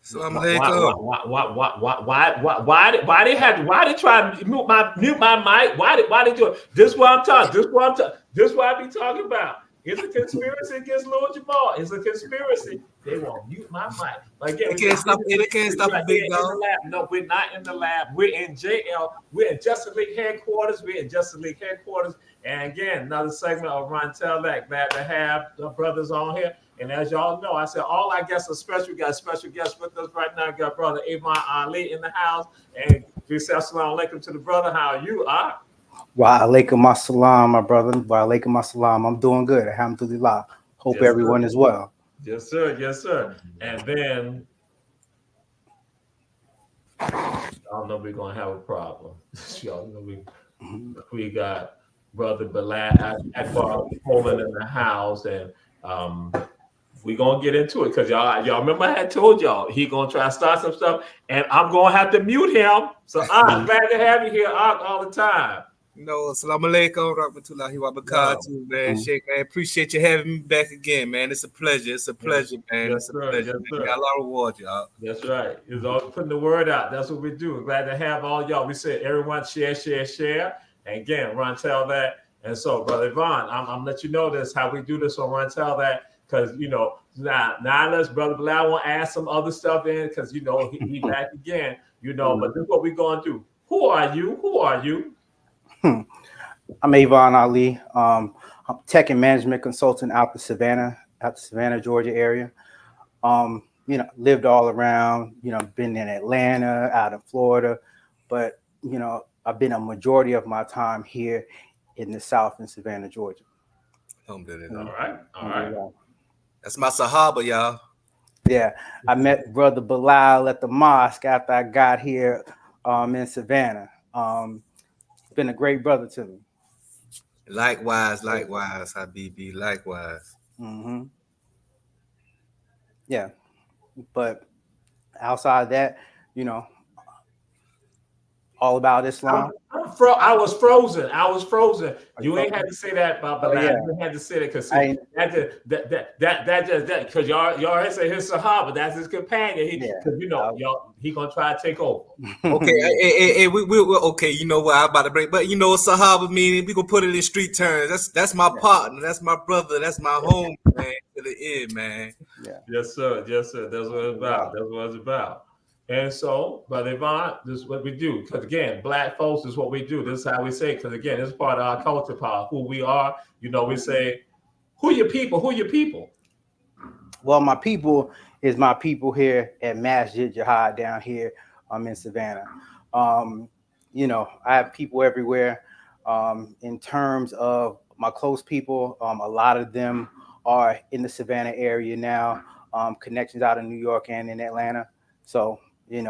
Assalamu alaikum. Why they try to mute my mic? Why they do it? This is what I'm talking. This is what I be talking about. It's a conspiracy against Lord Jamal. It's a conspiracy. They won't mute my mic. But again, They can't stop. They can't stop a big in dog. the lab. No, we're not in the lab. We're in JL. We're in Justice League headquarters. And again, another segment of Ron Telak. Glad to have the brothers on here. And as y'all know, I said all our guests are special. We got a special guest with us right now. We got brother Avon Ali in the house. And we say assalamu alaikum to the brother. How you are? Wa alaikum assalam, my brother. Wa alaikum assalam. I'm doing good. Alhamdulillah. Hope everyone is well. Yes, sir. Yes, sir. And then y'all know we're gonna have a problem. Y'all know we got brother Bilal Akbar Poland in the house, and we're gonna get into it because y'all remember I had told y'all he gonna try to start some stuff, and I'm gonna have to mute him. So I'm glad to have you here all the time. No, assalamu alaikum, rahmatullahi wa barakatuh, man. Sheikh, man, appreciate you having me back again, man. It's a pleasure. It's a pleasure, man. Yes, it's a pleasure. Yes, man. Allah reward y'all. That's right. It's all putting the word out. That's what we do. Glad to have all y'all. We said everyone share. And again, Ron Tell That. And so, Brother Yvonne, I'm let you know this, how we do this on Ron Tell That. Because, now unless Brother Bilal want to add some other stuff in, because, he back again, but this is what we're going to do. Who are you? I'm Avon Ali. I'm tech and management consultant out the Savannah, Georgia area. Lived all around, been in Atlanta, out in Florida, but, I've been a majority of my time here in the South in Savannah, Georgia. All right. That's my Sahaba, y'all. Yeah, I met Brother Bilal at the mosque after I got here in Savannah. Been a great brother to me. Likewise, Habibi, likewise. Mm-hmm. Yeah, but outside of that, all about Islam. I was frozen. You ain't had to say that, Bilal. Yeah. You ain't had to say that because y'all already say his Sahaba. That's his companion. He gonna try to take over. Okay, we okay. You know what? I'm about to break, but Sahaba meaning we gonna put it in street terms. That's my partner. That's my brother. That's my home man to the end, man. Yeah. Yes, sir. That's what it's about. And so, Brother Yvonne, this is what we do. Because again, Black folks is what we do. This is how we say, because again, it's part of our culture, part of who we are. We say, who your people? Well, my people is my people here at Masjid Jihad down here. I'm in Savannah. I have people everywhere. In terms of my close people, a lot of them are in the Savannah area now. Connections out in New York and in Atlanta. So, if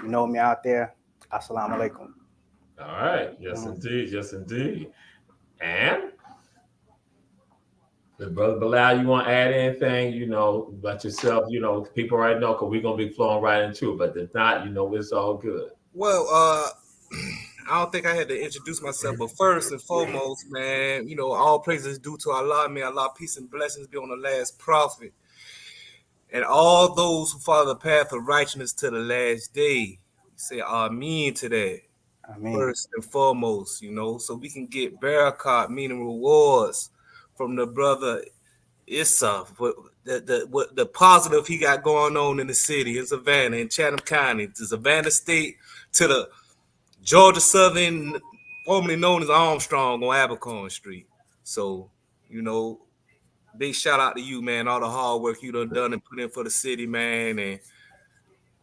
you know me out there, assalamu alaikum. All right. Yes, indeed. And the Brother Bilal, you want to add anything, about yourself, people right now, because we're going to be flowing right into it. But if not, it's all good. Well, I don't think I had to introduce myself, but first and foremost, man, all praises due to Allah. May Allah peace and blessings be on the last prophet. And all those who follow the path of righteousness to the last day, say Ameen to that. Ameen. First and foremost, so we can get barakat, meaning rewards from the brother Issa, the positive he got going on in the city, in Savannah, in Chatham County, to Savannah State, to the Georgia Southern, formerly known as Armstrong on Abercorn Street. So, big shout out to you, man. All the hard work you done and put in for the city, man, and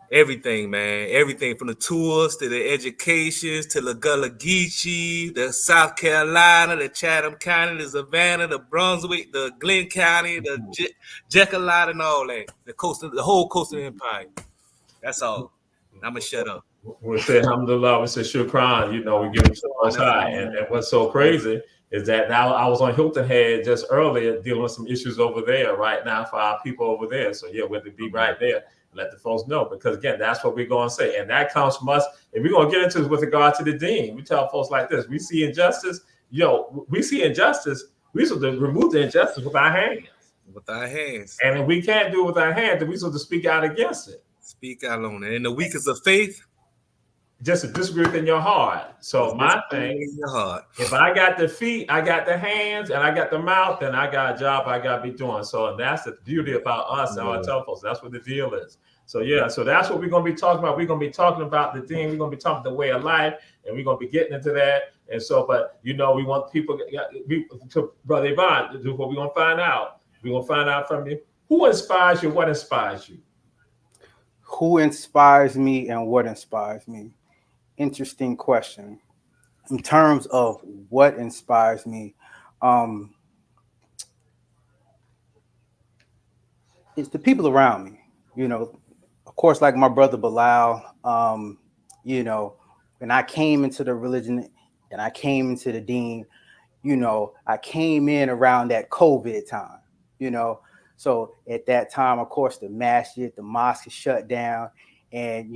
everything, man. Everything from the tours to the educations to the Gullah Geechee, the South Carolina, the Chatham County, the Savannah, the Brunswick, the Glenn County, the Jekyll and all that. The whole coastal empire. That's all. I'ma shut up. We say alhamdulillah, we say shukran, we give him so much high. And what's so crazy is that now I was on Hilton Head just earlier dealing with some issues over there right now for our people over there. So yeah, we have to be right there, let the folks know, because again, that's what we're going to say. And that comes from us. And we're going to get into this with regard to the deen. We tell folks like this, we see injustice, we should remove the injustice with our hands. With our hands. And if we can't do it with our hands, then we supposed to speak out against it. Speak out on it. In the weakest of faith, just a disagree in your heart. So my thing, in your heart. if I got the feet, I got the hands, and I got the mouth, then I got a job I got to be doing. So that's the beauty about us and our telephones. That's what the deal is. So yeah, so that's what we're going to be talking about. We're going to be talking about the thing. We're going to be talking the way of life, and we're going to be getting into that. And so, but we want people to Brother Yvonne to do what we're going to find out. We're going to find out from you who inspires you, what inspires you. Who inspires me and what inspires me? Interesting question. In terms of what inspires me, it's the people around me. Of course, like my brother Bilal. When I came into the religion and I came into the deen, I came in around that COVID time. So at that time, of course, the masjid, the mosque is shut down, and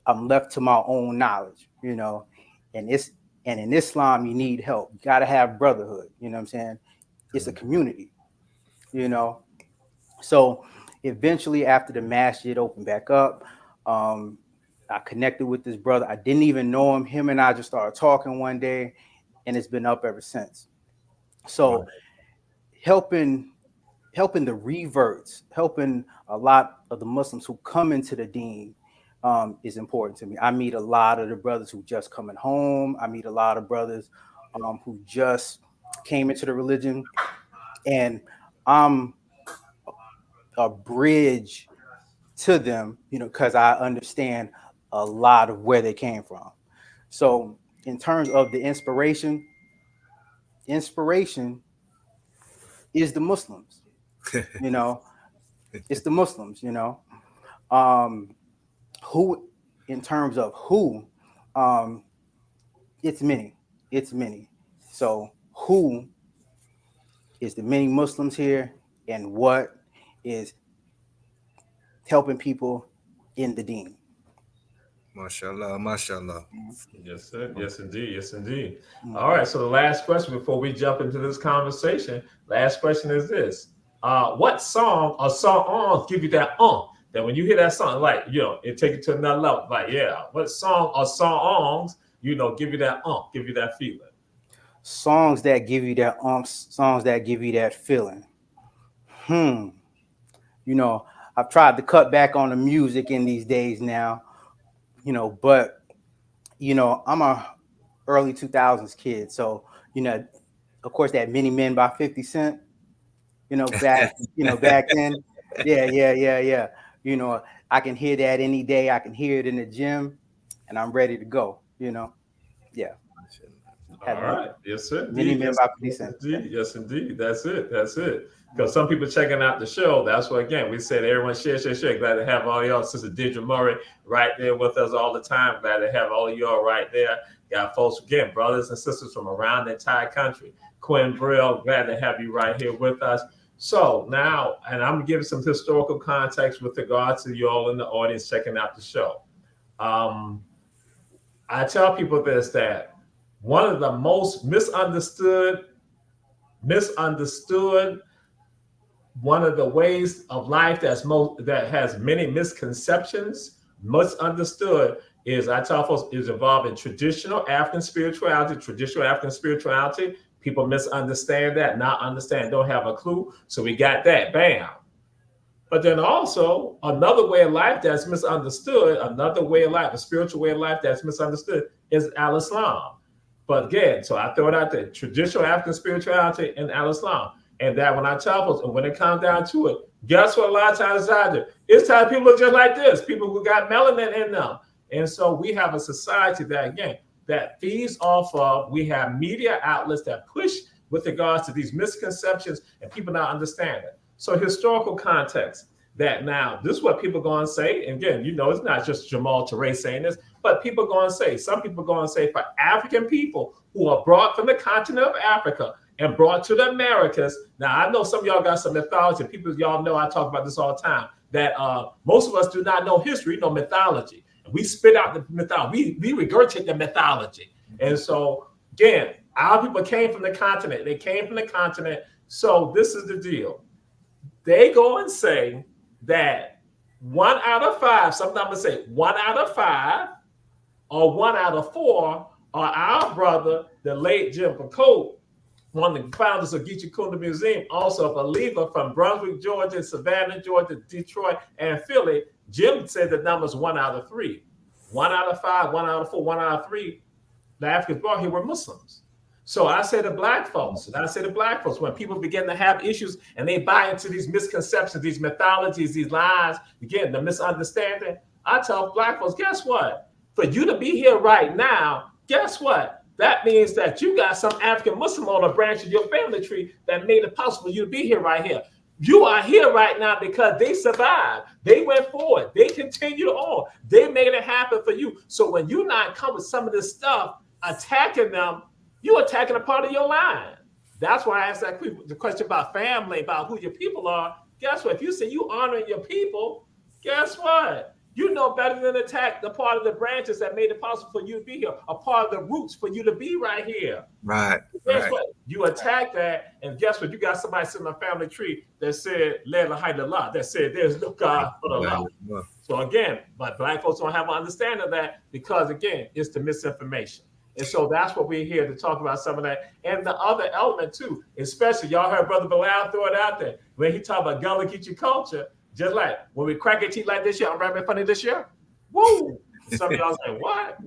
I'm left to my own knowledge, and in Islam, you need help. You got to have brotherhood. You know what I'm saying? It's a community, So eventually, after the masjid opened back up, I connected with this brother. I didn't even know him. Him and I just started talking one day, and it's been up ever since. So helping the reverts, helping a lot of the Muslims who come into the deen is important to me. I meet a lot of the brothers who just coming home. I meet a lot of brothers who just came into the religion, and I'm a bridge to them, because I understand a lot of where they came from. So in terms of the inspiration is the Muslims. It's the Muslims. Who, in terms of who, it's many. So who is the many Muslims here, and what is helping people in the deen. Mashallah, mashallah. Yes, sir. Yes, indeed. Yes, indeed. All right. So the last question before we jump into this conversation, last question is this. What song or songs give you that that when you hear that song, like, it take you to another level? Like, what song or songs, give you that give you that feeling? Songs that give you that songs that give you that feeling. I've tried to cut back on the music in these days now, but I'm a early 2000s kid. So, of course, that Many Men by 50 Cent, back then. Yeah. I can hear that any day. I can hear it in the gym, and I'm ready to go, Yeah. All right. Yes, sir. Many Men by 50 Cent. Yes, indeed. That's it. Because some people checking out the show. That's what, again, we said everyone share. Glad to have all y'all. Sister Deidre Murray right there with us all the time. Glad to have all of y'all right there. Got folks, again, brothers and sisters from around the entire country. Quinn Brill, glad to have you right here with us. So now, and I'm giving some historical context with regards to you all in the audience checking out the show. I tell people this, that one of the most misunderstood, one of the ways of life that has many misconceptions, misunderstood, is I tell folks is involved in traditional African spirituality. People misunderstand that, not understand, don't have a clue. So we got that, bam. But then also another way of life that's misunderstood, a spiritual way of life that's misunderstood is Al-Islam. But again, so I throw it out there, traditional African spirituality and Al-Islam. And that when I tell folks, and when it comes down to it, guess what a lot of times is out there? It's time people look just like this, people who got melanin in them. And so we have a society that, again, that feeds off of, we have media outlets that push with regards to these misconceptions and people not understanding. So historical context, that now, this is what people are going to say. And again, it's not just Jamal Touré saying this, but people are going to say, some people are going to say, for African people who are brought from the continent of Africa and brought to the Americas. Now, I know some of y'all got some mythology. People, y'all know I talk about this all the time, that most of us do not know history, know mythology. And we spit out the mythology. We regurgitate the mythology. And so, again, our people came from the continent. They came from the continent. So this is the deal. They go and say that 1 out of 5, some numbers say 1 out of 5 or 1 out of 4 are our brother, the late Jim Picoult, one of the founders of Geechee Kunda Museum, also a believer from Brunswick, Georgia, Savannah, Georgia, Detroit, and Philly. Jim said the number's 1 out of 3. 1 out of 5, 1 out of 4, 1 out of 3, the Africans brought here were Muslims. So I say to black folks, when people begin to have issues and they buy into these misconceptions, these mythologies, these lies, again, the misunderstanding, I tell black folks, guess what? For you to be here right now, guess what? That means that you got some African Muslim on a branch of your family tree that made it possible for you to be here right here. You are here right now because they survived. They went forward. They continued on. They made it happen for you. So when you not come with some of this stuff, attacking them, you're attacking a part of your line. That's why I asked the question about family, about who your people are. Guess what? If you say you honoring your people, guess what? You know better than attack the part of the branches that made it possible for you to be here, a part of the roots for you to be right here. Right. Guess what? You attack that, and guess what? You got somebody sitting on a family tree that said, "La ilaha illallah," that said, "There's no God but Allah." So again, but black folks don't have an understanding of that because again, it's the misinformation. And so that's what we're here to talk about, some of that. And the other element too, especially y'all heard Brother Bilal throw it out there when he talked about Gullah Geechee culture, just like when we crack a teeth like this year, I'm rapping funny this year. Woo! Some of y'all say, what?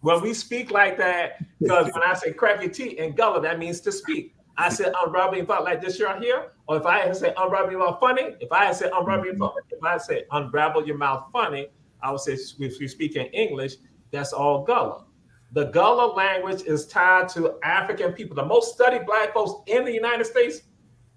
When we speak like that, because when I say crack your teeth in Gullah, that means to speak. I said unravel your mouth like this year here, or if I say unravel your mouth funny, if I say unravel your mouth, if I say unravel your mouth funny, I would say if we speak in English, that's all Gullah. The Gullah language is tied to African people. The most studied black folks in the United States,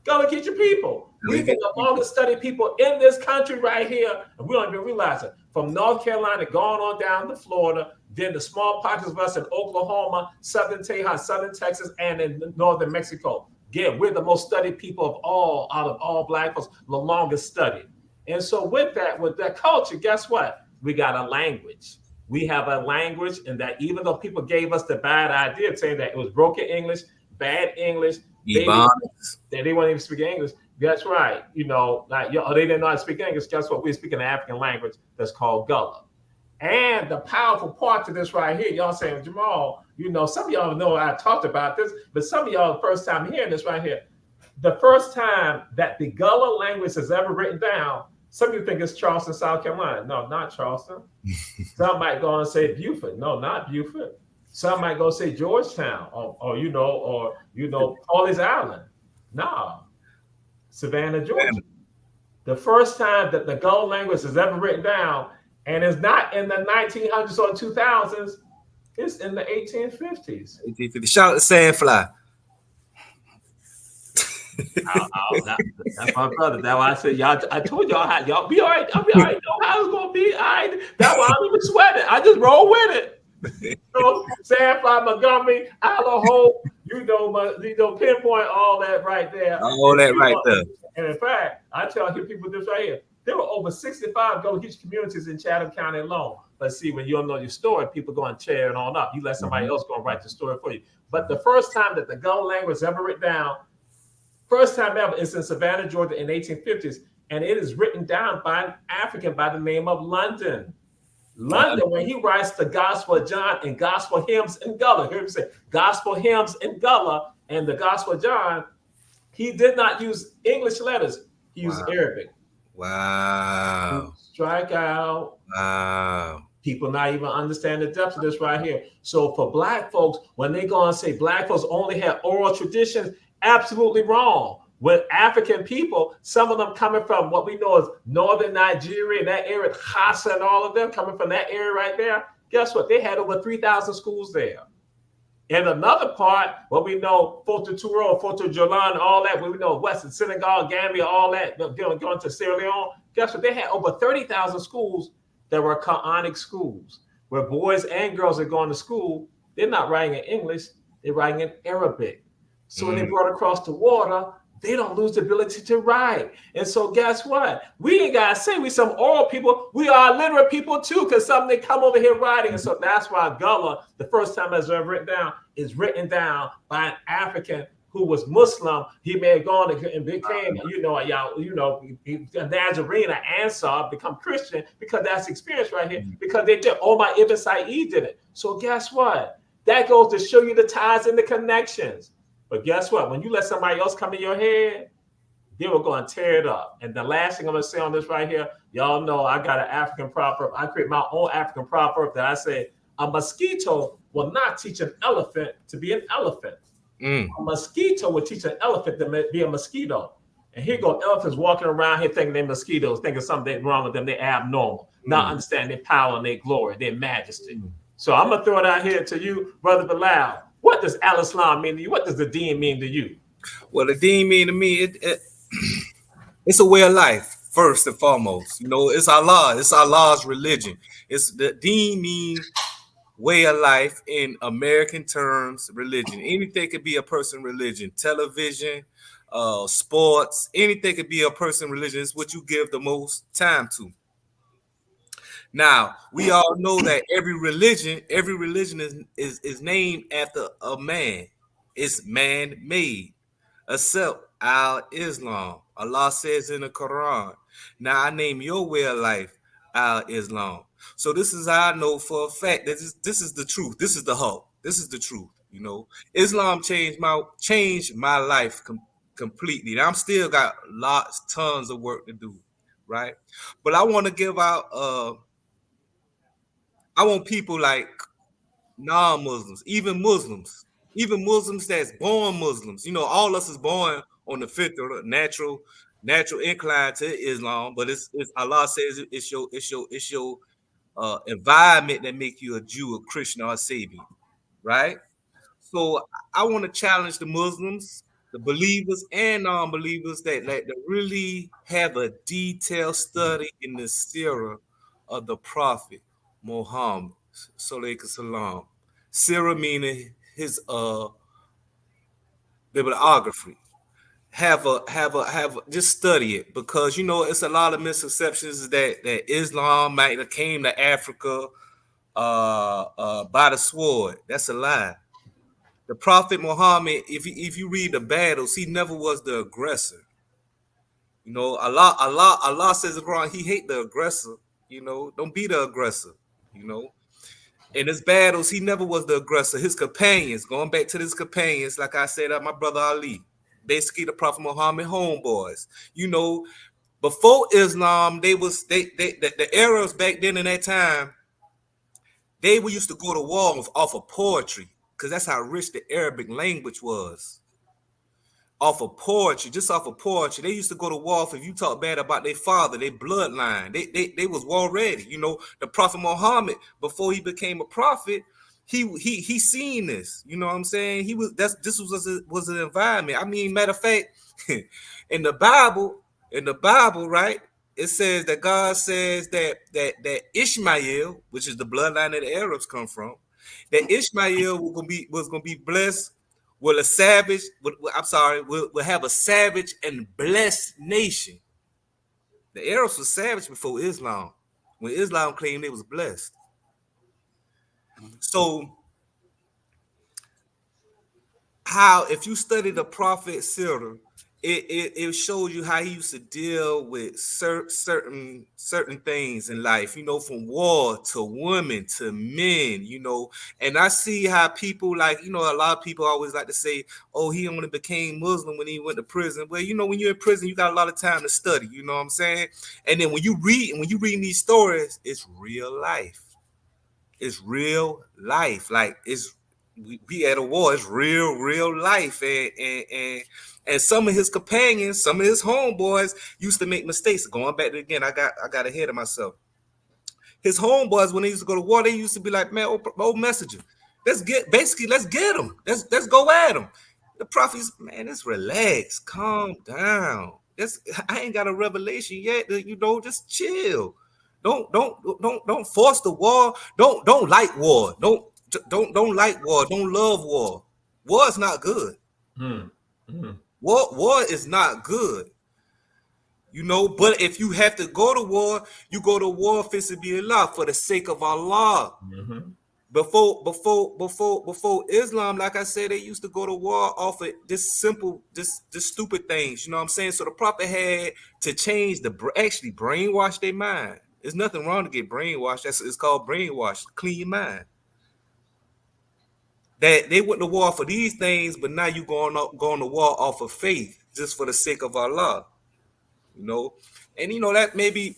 Gullah Geechee people. We've been the longest studied people in this country right here, and we don't even realize it. From North Carolina, going on down to Florida, then the small pockets of us in Oklahoma, Southern Tejas, Southern Texas, and in Northern Mexico. Again, we're the most studied people of all, out of all black folks, the longest studied. And so with that culture, guess what? We got a language. We have a language, and that even though people gave us the bad idea saying that it was broken English, bad English, they didn't even speak English. That's right. You know, like they didn't know how to speak English. Guess what? We're speaking an African language that's called Gullah. And the powerful part to this right here, y'all saying, Jamal, you know, some of y'all know I talked about this, but some of y'all the first time hearing this right here. The first time that the Gullah language is ever written down, some of you think it's Charleston, South Carolina. No, not Charleston. Some might go and say Beaufort. No, not Beaufort. Some might go say Georgetown or Pawleys Island. No, Savannah, Georgia. The first time that the Gullah language is ever written down, and it's not in the 1900s or 2000s, it's in the 1850s. 1850. Shout out to Sandfly. That's my brother. That's why I said, y'all. I told y'all how y'all be all right. I'll be all right. Know how it's gonna be. All right. That's why I don't even sweat it. I just roll with it. Sandfly, Montgomery, Isle Hope. Pinpoint all that right there. All that right there. And in fact, I tell people this right here. There were over 65 Gullah Geechee communities in Chatham County alone. But see, when you don't know your story, people go and tear it on up. You let somebody else go and write the story for you. But the first time that the Gullah language was ever written down, first time ever, is in Savannah, Georgia in 1850s. And it is written down by an African by the name of London. London, when he writes the Gospel of John and Gospel hymns in Gullah, hear me say Gospel hymns in Gullah and the Gospel of John, he did not use English letters. He used Arabic. Wow. Strike out. Wow. People not even understand the depth of this right here. So for black folks, when they go and say black folks only have oral traditions, absolutely wrong. With African people, some of them coming from what we know as northern Nigeria, and that area, Hassa and all of them coming from that area right there, guess what? They had over 3,000 schools there. And another part, what we know, Fouta Toro, Fouta Djallon, all that, what we know, Western Senegal, Gambia, all that, going to Sierra Leone, guess what? They had over 30,000 schools that were Quranic schools, where boys and girls are going to school. They're not writing in English, they're writing in Arabic. So when they brought across the water, they don't lose the ability to write. And so guess what? We ain't got to say we some oral people. We are literate people too, because something they come over here writing. And so that's why Gullah, the first time it's ever written down, is written down by an African who was Muslim, he may have gone and became, a Nazarene, an Ansar, become Christian, because that's experience right here. Because they did. Omar Ibn Said did it. So guess what? That goes to show you the ties and the connections. But guess what? When you let somebody else come in your head, they were going to tear it up. And the last thing I'm going to say on this right here, y'all know I got an African proverb. I create my own African proverb that I say, a mosquito will not teach an elephant to be an elephant. A mosquito will teach an elephant to be a mosquito. And here go elephants walking around here thinking they're mosquitoes, thinking something wrong with them. They're abnormal, not understanding their power and their glory, their majesty. So I'm going to throw it out here to you, Brother Bilal. What does Al-Islam mean to you? What does the deen mean to you? Well, the deen mean to me, it's a way of life, first and foremost. It's Allah. It's Allah's religion. It's the deen means way of life in American terms, religion. Anything could be a person religion. Television, sports, anything could be a person religion. It's what you give the most time to. Now, we all know that every religion is named after a man. It's man-made, except Al-Islam. Allah says in the Quran, now I name your way of life Al-Islam. So this is how I know for a fact that this is the truth. This is the hope. This is the truth. Islam changed my life completely. And I'm still got tons of work to do, right? But I want to give out. I want people like non-Muslims, even Muslims that's born Muslims. All us is born on the fifth or natural incline to Islam, but it's Allah says it's your environment that make you a Jew, a Christian, or a Sabian, right? So I want to challenge the Muslims, the believers and non-believers that really have a detailed study in the seerah of the Prophet Muhammad sallallahu alaihi wasallam. Seerah meaning his bibliography. Just study it, because it's a lot of misconceptions that Islam might have came to Africa by the sword. That's a lie. The Prophet Muhammad, if you read the battles, he never was the aggressor. Allah says in the Quran, he hate the aggressor. Don't be the aggressor. In his battles, he never was the aggressor. His companions, going back to his companions, like I said, my brother Ali, basically the Prophet Muhammad homeboys. Before Islam, the Arabs back then in that time, they used to go to war off of poetry, because that's how rich the Arabic language was. Off of poetry, just off of poetry. They used to go to war if you talk bad about their father, their bloodline. They was war ready. The Prophet Muhammad, before he became a prophet, he seen this. You know what I'm saying? This was an environment. I mean, matter of fact, in the Bible, right? It says that God says that Ishmael, which is the bloodline that the Arabs come from, that Ishmael was gonna be blessed. Will have a savage and blessed nation. The Arabs were savage before Islam. When Islam claimed they was blessed. So if you study the Prophet Seerah, it shows you how he used to deal with certain things in life, from war to women to men, and I see how people a lot of people always like to say, oh, he only became Muslim when he went to prison. Well, when you're in prison, you got a lot of time to study, you know what I'm saying? And then when you read these stories, it's real life. It's real life. Like we at a war, it's real life. And some of his companions, some of his homeboys used to make mistakes. Going back again, I got ahead of myself. His homeboys, when they used to go to war, they used to be like, man, old messenger, let's get them. Let's go at them. The prophets, man, let's relax, calm down. I ain't got a revelation yet. Just chill. Don't force the war. Don't like war. Don't like war. Don't love war. War is not good. War is not good. But if you have to go to war, you go to war fisabilillah, for the sake of Allah. before Islam, like I said, they used to go to war off of this simple, this stupid things. You know what I'm saying? So the prophet had to change actually brainwash their mind. There's nothing wrong to get brainwashed. It's called brainwash. Clean your mind. That they went to war for these things, but now you going to war off of faith just for the sake of Allah. You know, and you know that maybe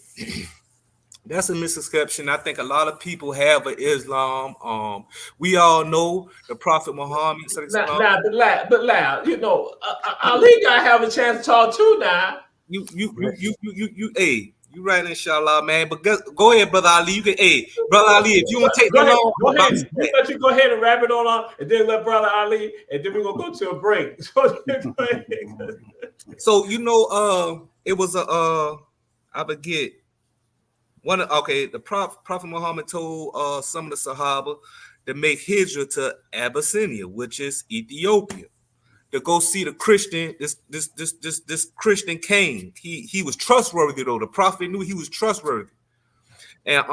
that's a misconception. I think a lot of people have an Islam. We all know the Prophet Muhammad. But loud, you know, Ali gotta have a chance to talk too now. Hey, you right, inshallah, man. But go ahead, brother Ali. You can, hey, brother Ali, if you want to take go ahead, long, go ahead. Let you go ahead and wrap it on, and then let brother Ali, and then we're gonna go to a break. So you know, it was I forget. The Prophet Muhammad told some of the Sahaba to make hijrah to Abyssinia, which is Ethiopia, to go see the Christian, this Christian king. He was trustworthy though. The Prophet knew he was trustworthy, and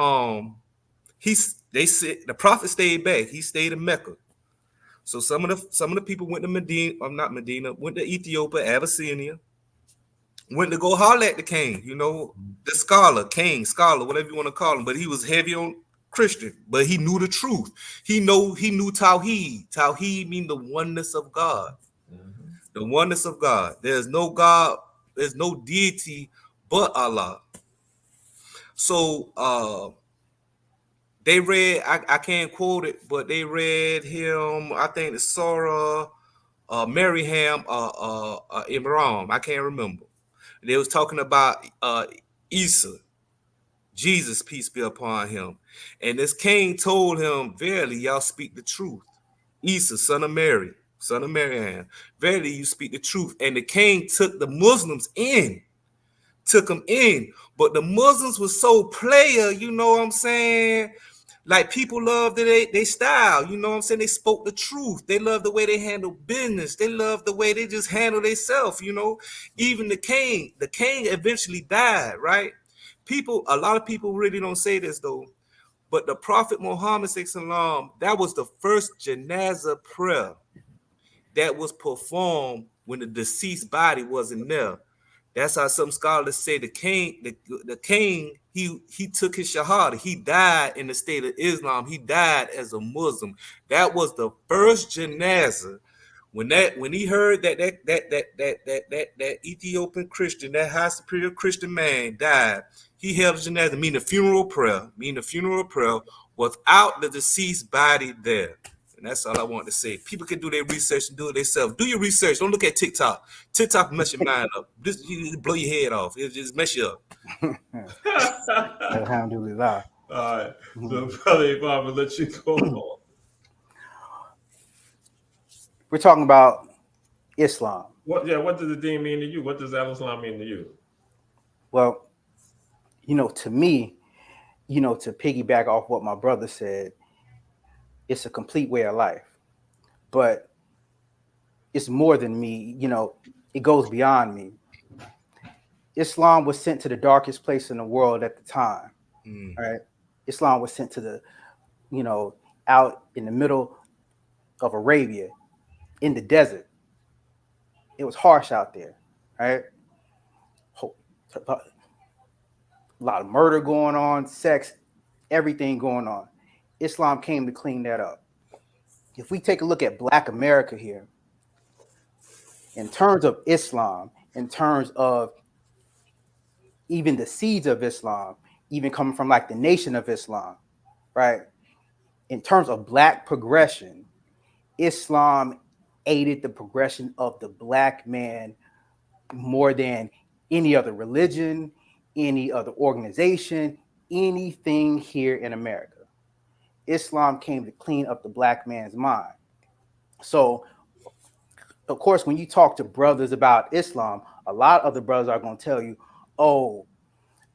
they said the Prophet stayed back. He stayed in Mecca. So some of the people went to Medina, or not Medina, went to Ethiopia, Abyssinia. Went to go holler at the king, you know, the scholar, whatever you want to call him. But he was heavy on Christian, but he knew the truth. He knew Tawheed. Tawheed mean the oneness of God. Mm-hmm. The oneness of God. There's no God, there's no deity but Allah. So they read, I can't quote it, but they read him, I think the Surah Maryam Imran. I can't remember. They was talking about Isa, Jesus, peace be upon him. And this king told him, verily, y'all speak the truth. Isa, son of Maryam, verily, you speak the truth. And the king took the Muslims in, took them in. But the Muslims were so player, you know what I'm saying? Like people love they style, you know what I'm saying? They spoke the truth. They love the way they handle business. They love the way they just handle themselves, you know. Even the king eventually died, right? A lot of people really don't say this though, but the Prophet Muhammad sallam, that was the first janazah prayer that was performed when the deceased body wasn't there. That's how some scholars say the king, he took his shahada. He died in the state of Islam. He died as a Muslim. That was the first janazah. When he heard that Ethiopian Christian, that high superior Christian man died, he held a janazah, meaning a funeral prayer, without the deceased body there. And that's all I want to say. People can do their research and do it themselves. Do your research. Don't look at TikTok. TikTok mess your mind up. You blow your head off. It just mess you up. Alhamdulillah. All right. So, Brother Imam, I'll let you go on. We're talking about Islam. What does the deen mean to you? What does Al-Islam mean to you? Well, you know, to me, you know, to piggyback off what my brother said, it's a complete way of life, but it's more than me. You know, it goes beyond me. Islam was sent to the darkest place in the world at the time, right? Islam was sent to the, you know, out in the middle of Arabia, in the desert. It was harsh out there, right? A lot of murder going on, sex, everything going on. Islam came to clean that up. If we take a look at Black America here, in terms of Islam, in terms of even the seeds of Islam, even coming from like the Nation of Islam, right? In terms of Black progression, Islam aided the progression of the Black man more than any other religion, any other organization, anything here in America. Islam came to clean up the Black man's mind. So, of course, when you talk to brothers about Islam, a lot of the brothers are going to tell you, oh,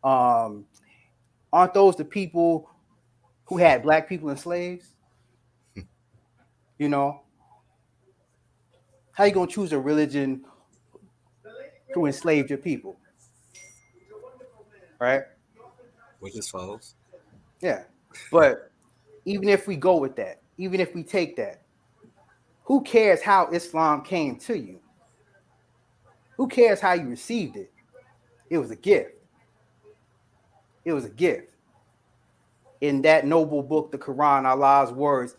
aren't those the people who had Black people and slaves? You know, how you going to choose a religion who enslaved your people? Right? Which is false. Yeah. But even if we go with that, even if we take that, who cares how Islam came to you? Who cares how you received it? It was a gift. It was a gift. In that noble book, the Quran, Allah's words,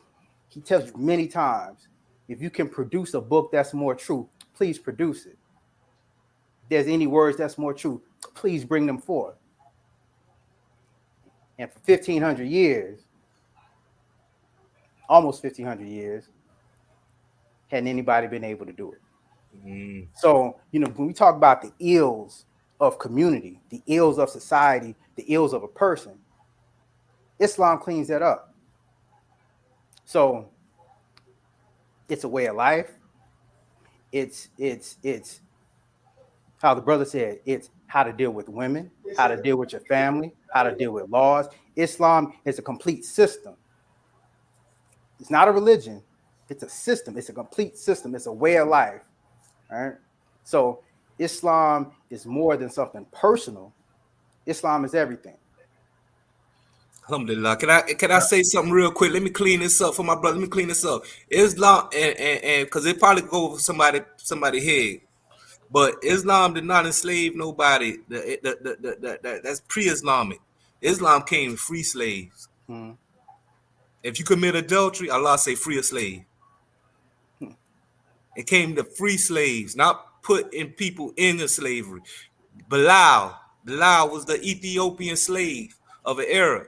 he tells you many times, if you can produce a book that's more true, please produce it. If there's any words that's more true, please bring them forth. And for 1,500 years, almost 1,500 years, hadn't anybody been able to do it. Mm. So, when we talk about the ills of community, the ills of society, the ills of a person, Islam cleans that up. So it's a way of life. It's how the brother said, it's how to deal with women, how to deal with your family, how to deal with laws. Islam is a complete system. It's not a religion. It's a system. It's a complete system. It's a way of life. All right. So Islam is more than something personal. Islam is everything. Alhamdulillah. Can I say something real quick? Let me clean this up for my brother. Let me clean this up. Islam, and because it probably go over somebody head, but Islam did not enslave nobody. That's pre-Islamic. Islam came to free slaves. Hmm. If you commit adultery, Allah say free a slave. It came to free slaves, not put in people into slavery. Bilal was the Ethiopian slave of an Arab,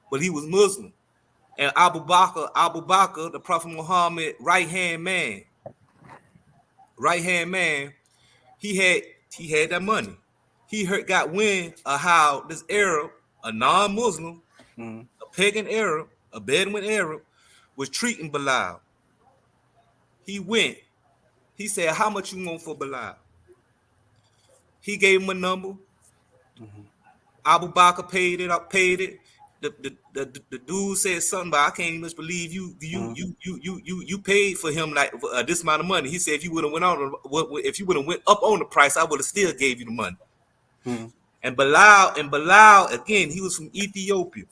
but he was Muslim. And Abu Bakr, the Prophet Muhammad, right-hand man, he had that money. He got wind of how this Arab, a non-Muslim, a pagan Arab, a Bedouin Arab, was treating Bilal. He went. He said, how much you want for Bilal? He gave him a number. Abu Bakr paid it. The dude said something, but I can't even believe you paid for him like this amount of money. He said if you would have went up on the price, I would have still gave you the money. And Bilal again, he was from Ethiopia.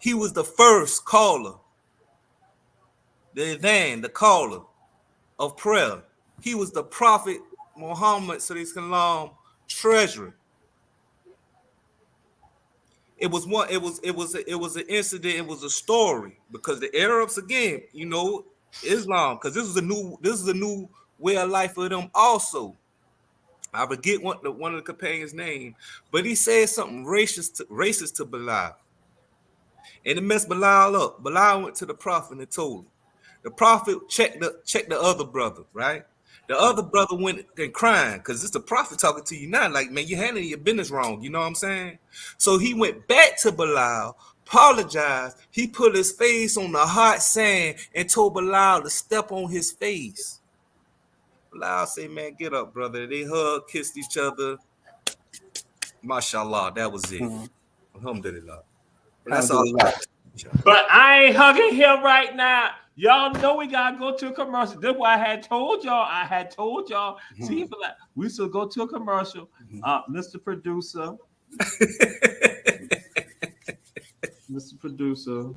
He was the first caller, the caller of prayer. He was the Prophet Muhammad sallallahu treasurer. It was an incident. It was a story because the Arabs, again, Islam, because this is a new way of life for them also. I forget one of the companions' name, but he said something racist to Bilal, and it messed Bilal up. Bilal went to the Prophet and told him. The Prophet checked the other brother, right? The other brother went and crying because it's the Prophet talking to you now. Like, man, you're handling your business wrong. You know what I'm saying? So he went back to Bilal, apologized. He put his face on the hot sand and told Bilal to step on his face. Bilal said, man, get up, brother. They hugged, kissed each other. MashaAllah, that was it. Alhamdulillah. That's all. But I ain't hugging him right now. Y'all know we gotta go to a commercial. That's why I had told y'all. See, we should go to a commercial. Mr. Producer. Mr. Producer.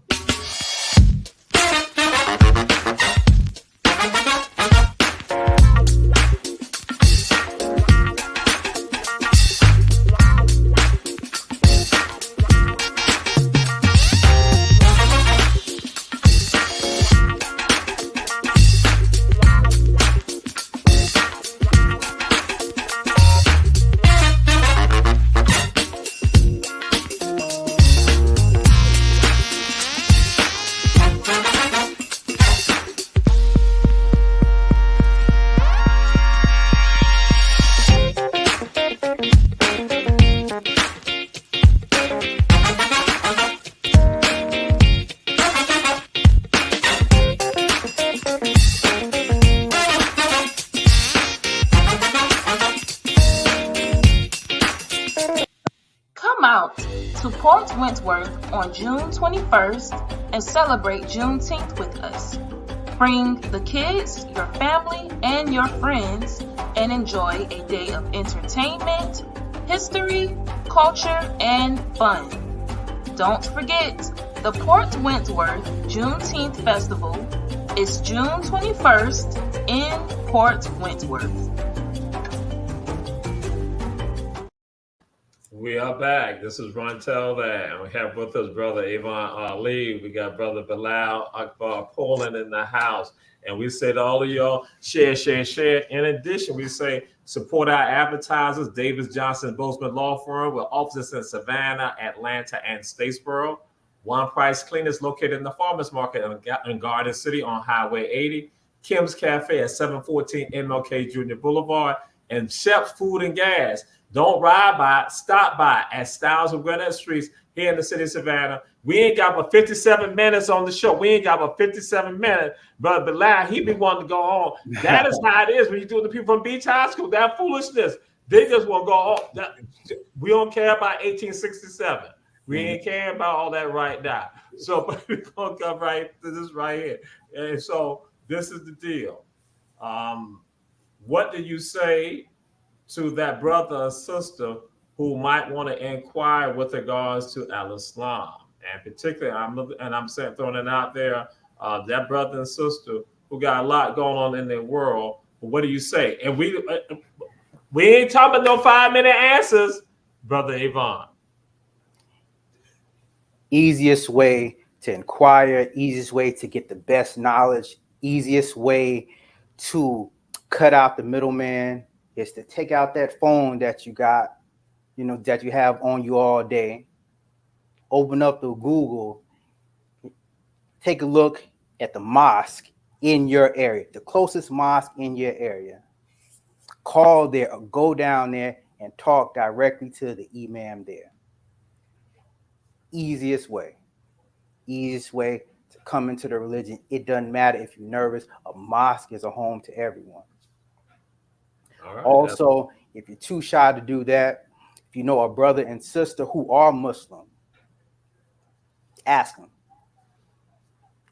Wentworth on June 21st and celebrate Juneteenth with us. Bring the kids, your family, and your friends and enjoy a day of entertainment, history, culture, and fun. Don't forget, The Port Wentworth Juneteenth Festival is June 21st in Port Wentworth. We are back. This is Ron Tell That, and we have with us Brother Avon Ali. We got Brother Bilal Akbar Poland in the house. And we say to all of y'all, share, share, share. In addition, we say support our advertisers, Davis Johnson Bozeman Law Firm, with offices in Savannah, Atlanta, and Statesboro. One Price Cleaners located in the Farmers Market in Garden City on Highway 80. Kim's Cafe at 714 MLK Jr. Boulevard. And Shep's Food and Gas. Don't ride by, stop by at Styles and Gwinnett Streets here in the city of Savannah. We ain't got but 57 minutes on the show. We ain't got but 57 minutes. Brother Bilal, he be wanting to go on. That is how it is when you do the people from Beach High School. That foolishness. They just want to go on. We don't care about 1867. We ain't care about all that right now. So we're going to come right to this right here. And so this is the deal. What do you say to that brother or sister who might want to inquire with regards to Al-Islam? And particularly, I'm saying, throwing it out there, that brother and sister who got a lot going on in their world. What do you say? And we ain't talking about no 5-minute answers, Brother Avon. Easiest way to inquire, easiest way to get the best knowledge, easiest way to cut out the middleman is to take out that phone that you got, that you have on you all day. Open up the Google, take a look at the mosque in your area, the closest mosque in your area. Call there or go down there and talk directly to the imam there. Easiest way to come into the religion. It doesn't matter if you're nervous. A mosque is a home to everyone. Right, also, if you're too shy to do that, if you know a brother and sister who are Muslim, ask them.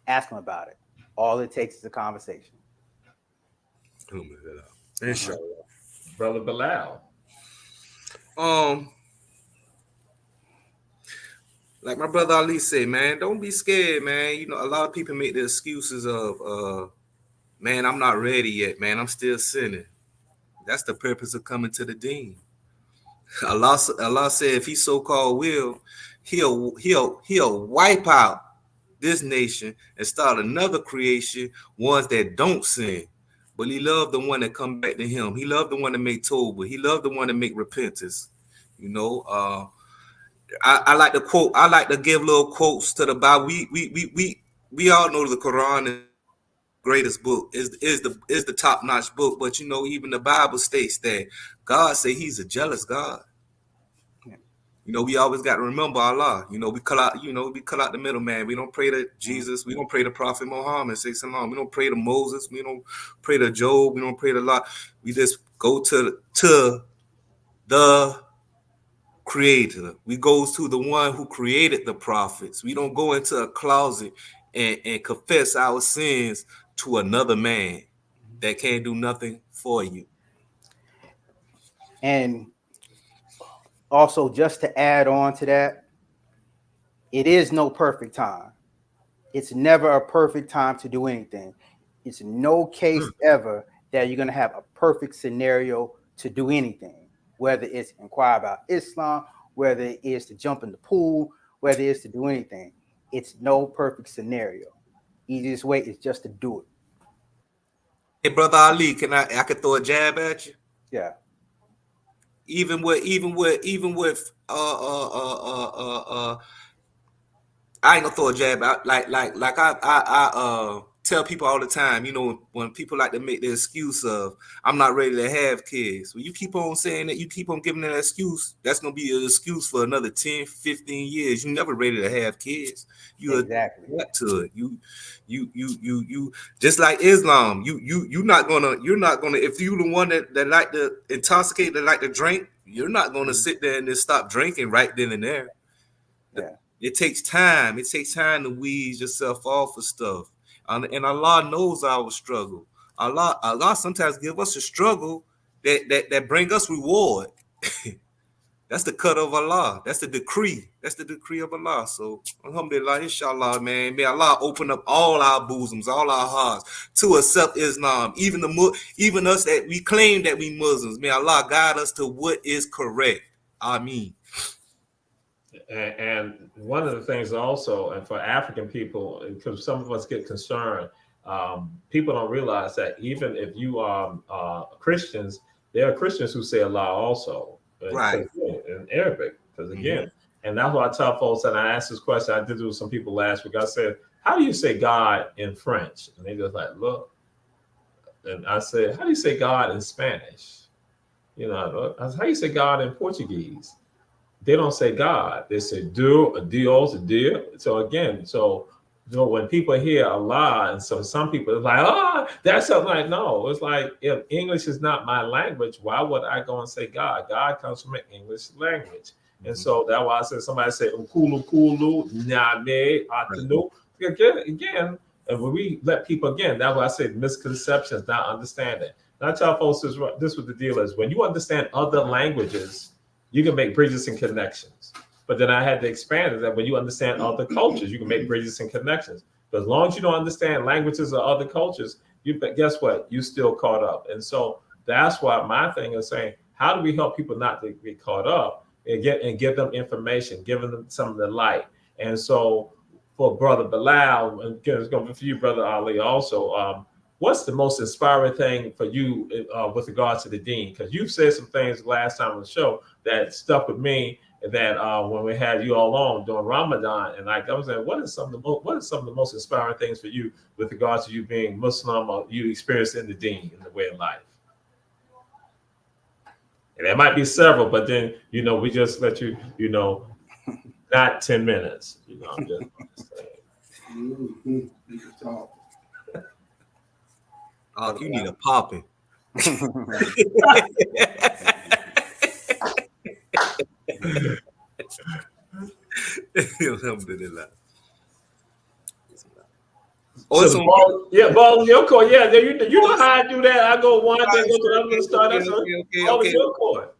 Ask them about it. All it takes is a conversation. Inshallah. Brother Bilal. Like my brother Ali said, man, don't be scared, man. A lot of people make the excuses of, man, I'm not ready yet, man. I'm still sinning. That's the purpose of coming to the deen. Allah said if he so-called will, he'll wipe out this nation and start another creation, ones that don't sin. But he loved the one that come back to him. He loved the one that make Tawbah. He loved the one that make repentance. I like to quote. I like to give little quotes to the Bible. We all know the Quran is the greatest book, is the top-notch book. But even the Bible states that God say He's a jealous God. We always got to remember Allah. We cut out the middleman. We don't pray to Jesus. We don't pray to Prophet Muhammad. Say salam. We don't pray to Moses. We don't pray to Job. We don't pray to Allah. We just go to the Creator. We go to the one who created the prophets. We don't go into a closet and confess our sins to another man that can't do nothing for you. And also, just to add on to that, it is no perfect time. It's never a perfect time to do anything. It's no case ever that you're going to have a perfect scenario to do anything, whether it's inquire about Islam, whether it is to jump in the pool, whether it's to do anything. It's no perfect scenario. Easiest way is just to do it. Hey, Brother Ali, I could throw a jab at you? Yeah. Even with I ain't gonna throw a jab out like I tell people all the time, when people like to make the excuse of I'm not ready to have kids. When you keep on saying that, you keep on giving that excuse, that's gonna be an excuse for another 10, 15 years. You're never ready to have kids. You exactly adapt to it. You just like Islam. You're not gonna if you the one that like to intoxicate, that like to drink, you're not gonna sit there and just stop drinking right then and there. Yeah. It takes time. It takes time to weed yourself off of stuff. And Allah knows our struggle. Allah sometimes give us a struggle that bring us reward. That's the cut of Allah. That's the decree. That's the decree of Allah. So, alhamdulillah, inshallah, man. May Allah open up all our bosoms, all our hearts to accept Islam. Even us that we claim that we Muslims. May Allah guide us to what is correct. Ameen. And one of the things also, and for African people, because some of us get concerned, people don't realize that even if you are Christians, there are Christians who say Allah also, right, in Arabic. Because again, and that's why I tell folks, and I asked this question, I did it with some people last week. I said, "How do you say God in French?" And they just like, "Look." And I said, "How do you say God in Spanish?" You know, I said, "How do you say God in Portuguese?" They don't say God. They say Dios, dear. So again, when people hear Allah, and so some people are like, that's something like, no. It's like, if English is not my language, why would I go and say God? God comes from an English language. And so that's why I said, somebody said, Kulu, Nyame, Atanu. Again, and when we let people, again, that's why I said misconceptions, not understanding. And I tell folks this what the deal is. When you understand other languages, you can make bridges and connections. But then I had to expand it that when you understand other cultures, you can make bridges and connections. But as long as you don't understand languages or other cultures, guess what? You still caught up. And so that's why my thing is saying, how do we help people not to get caught up and give them information, giving them some of the light? And so for Brother Bilal, and it's going to be for you, Brother Ali, also, what's the most inspiring thing for you with regards to the deen? Because you've said some things last time on the show that stuck with me. That when we had you all on during Ramadan, and like I was saying, what are some of the most inspiring things for you with regards to you being Muslim or you experiencing the deen in the way of life? And there might be several, but then we just let you, not 10 minutes. I'm just saying. Oh, you need a popping. Alhamdulillah. So ball your court. Yeah, you know how I do that. I go one, then go to the other, start. Okay. Your court.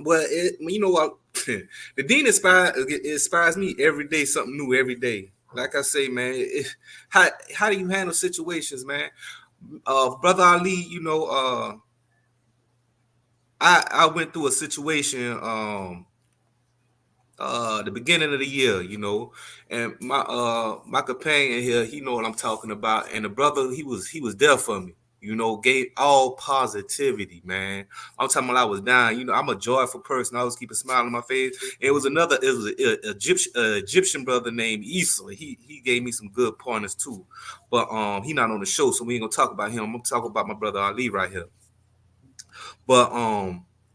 Well, you know what? The deen inspires me every day, something new every day. Like I say, man, how do you handle situations, man? Brother Ali, I went through a situation the beginning of the year, and my companion here, he know what I'm talking about, and the brother, he was there for me, gave all positivity, man. I'm talking about I was down, I'm a joyful person. I always keep a smile on my face. It was an Egyptian brother named Issa. He gave me some good pointers too, but he not on the show, so we ain't gonna talk about him. I'm gonna talk about my brother Ali right here. But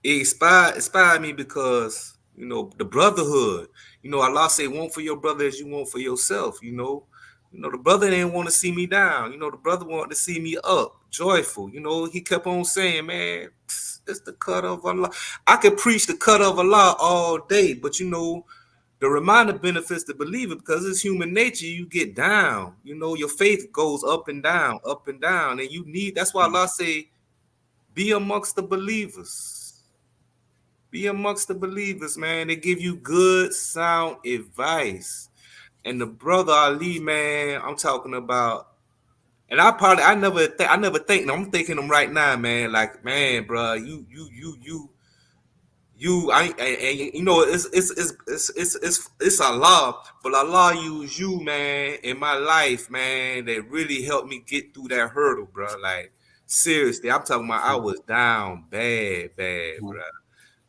it inspired me because the brotherhood. Allah say, want for your brother as you want for yourself. The brother didn't want to see me down. The brother wanted to see me up, joyful. He kept on saying, man, it's the cut of Allah. I could preach the cut of Allah all day, but the reminder benefits the believer because it's human nature. You get down. Your faith goes up and down, and that's why Allah say, be amongst the believers. Be amongst the believers, man. They give you good, sound advice. And the brother Ali, man, I'm talking about, and I never think. I'm thinking them right now, man. Like, man, bro, it's Allah, but Allah used you, man, in my life, man. That really helped me get through that hurdle, bro. Like, seriously, I'm talking about I was down bad, bro.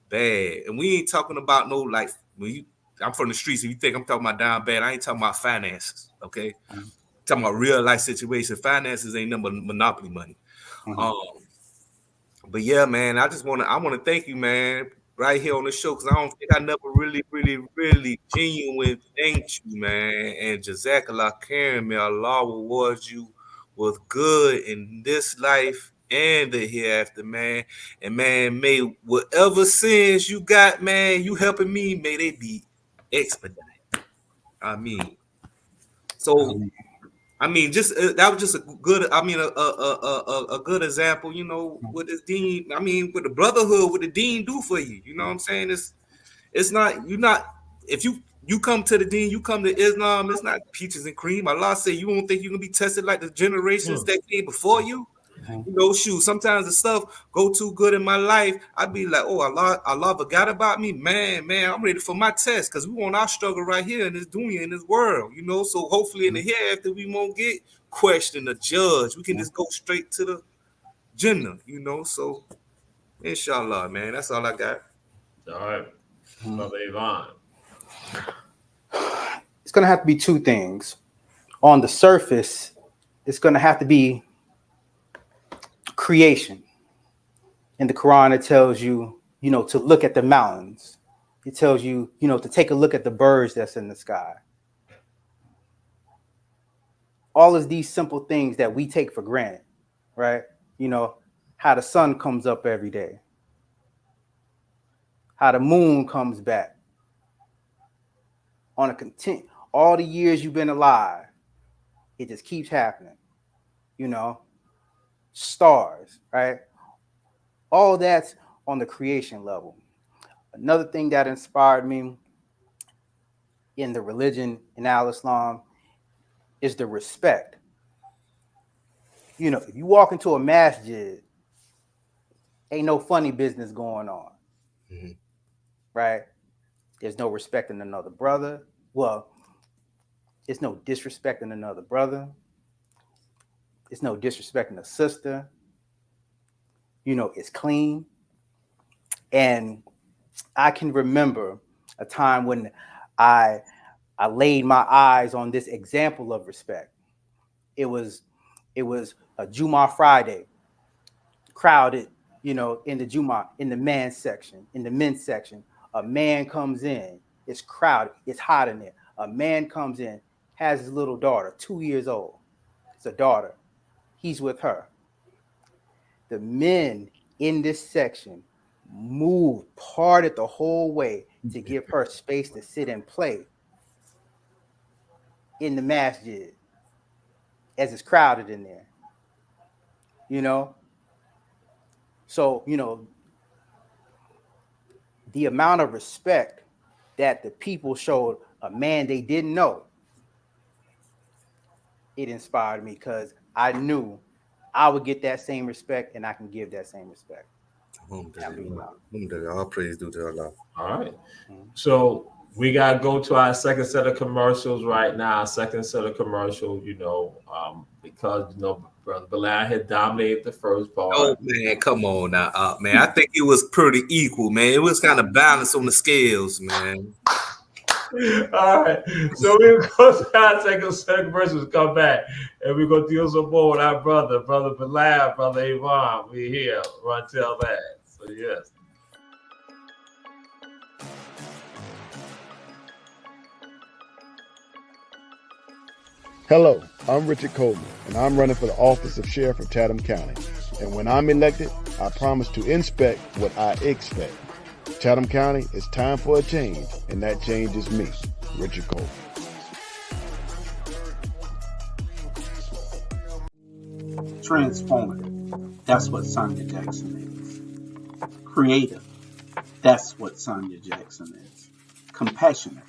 Bad. And we ain't talking about no, like, I'm from the streets. If you think I'm talking about down bad, I ain't talking about finances. Okay, talking about real life situation. Finances ain't nothing but monopoly money. But yeah, man, I want to thank you, man, right here on the show, because I don't think I never really genuine thanked you, man. And Jazakallah Karim, may Allah reward you with good in this life and the hereafter, man. And man, may whatever sins you got, man, you helping me, may they be expedited. So just that was just a good, a good example, what this deen, what the brotherhood, what the deen do for you. You know what I'm saying? It's not, you not, if you come to the deen, you come to Islam, it's not peaches and cream. Allah said you won't think you're gonna be tested like the generations that came before you. You know, shoot, sometimes the stuff go too good in my life. I'd be like, oh, Allah forgot about me. Man, I'm ready for my test, because we want our struggle right here in this dunya, in this world, you know. So hopefully in the hereafter we won't get questioned or judged. We can just go straight to the Jannah, you know. So inshallah, man, that's all I got. All right, Brother Yvonne. It's going to have to be two things. On the surface, it's going to have to be creation. In the Quran, it tells you, you know, to look at the mountains. It tells you, you know, to take a look at the birds that's in the sky. All of these simple things that we take for granted, right? You know, how the sun comes up every day, how the moon comes back. On a all the years you've been alive, it just keeps happening. You know, stars, right? All that's on the creation level. Another thing that inspired me in the religion in Al-Islam is the respect. You know, if you walk into a masjid, ain't no funny business going on, right? There's no respecting another brother. Well, it's no disrespecting another brother. It's no disrespecting a sister. You know, it's clean. And I can remember a time when I laid my eyes on this example of respect. It was a Jumu'ah Friday, crowded, you know, in the Jumu'ah, in the men's section, in the men's section. A man comes in, it's crowded, it's hot in there. A man comes in, has his little daughter, 2 years old. It's a daughter. He's with her. The men in this section moved, parted the whole way to give her space to sit and play in the masjid as it's crowded in there. You know? So, you know, the amount of respect that the people showed a man they didn't know, it inspired me, because I knew I would get that same respect, and I can give that same respect. All praise due to Allah. All right. So we got to go to our second set of commercials right now. Second set of commercials, you know, because, you know, Brother Bilal had dominated the first part. Oh, man, come on now, man. I think it was pretty equal, man. It was kind of balanced on the scales, man. All right. So we'll go to our second set of commercials, come back, and we're going to deal some more with our Brother Bilal, Brother Yvonne. We're here. Run tell that. So, yes. Hello, I'm Richard Coleman, and I'm running for the office of Sheriff of Chatham County. And when I'm elected, I promise to inspect what I expect. Chatham County, it's time for a change, and that change is me, Richard Coleman. Transformative, that's what Sonya Jackson is. Creative, that's what Sonya Jackson is. Compassionate,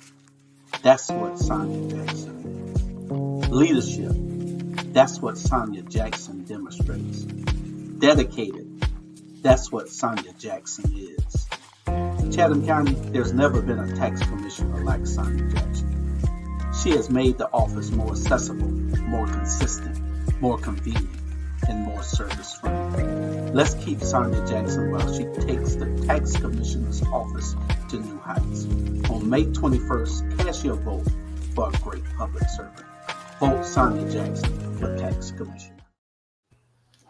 that's what Sonya Jackson is. Leadership, that's what Sonya Jackson demonstrates. Dedicated, that's what Sonya Jackson is. In Chatham County, there's never been a tax commissioner like Sonya Jackson. She has made the office more accessible, more consistent, more convenient, and more service-friendly. Let's keep Sonya Jackson while she takes the tax commissioner's office to new heights. On May 21st, cast your vote for a great public servant. Vote Sonya Jackson for tax commissioner.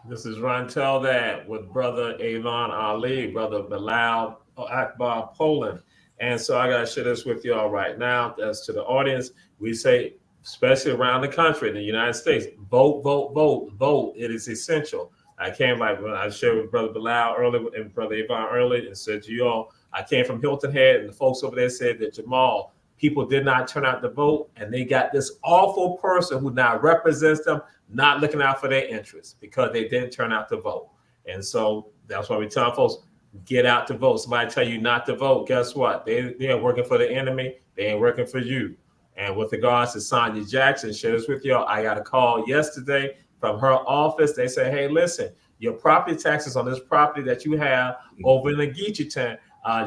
This is Run Tell That with Brother Avon Ali, Brother Bilal Akbar Poland. And so I got to share this with y'all right now. As to the audience, we say, especially around the country, in the United States, vote, vote, vote, vote. It is essential. I came like when I shared with Brother Bilal earlier and Brother Avon earlier and said to you all, I came from Hilton Head, and the folks over there said that Jamal, people did not turn out to vote, and they got this awful person who now represents them not looking out for their interests because they didn't turn out to vote. And so that's why we tell folks, get out to vote. Somebody tell you not to vote, guess what? They are working for the enemy. They ain't working for you. And with regards to Sonia Jackson, share this with y'all. I got a call yesterday from her office. They say, hey, listen, your property taxes on this property that you have over in the Geechiton,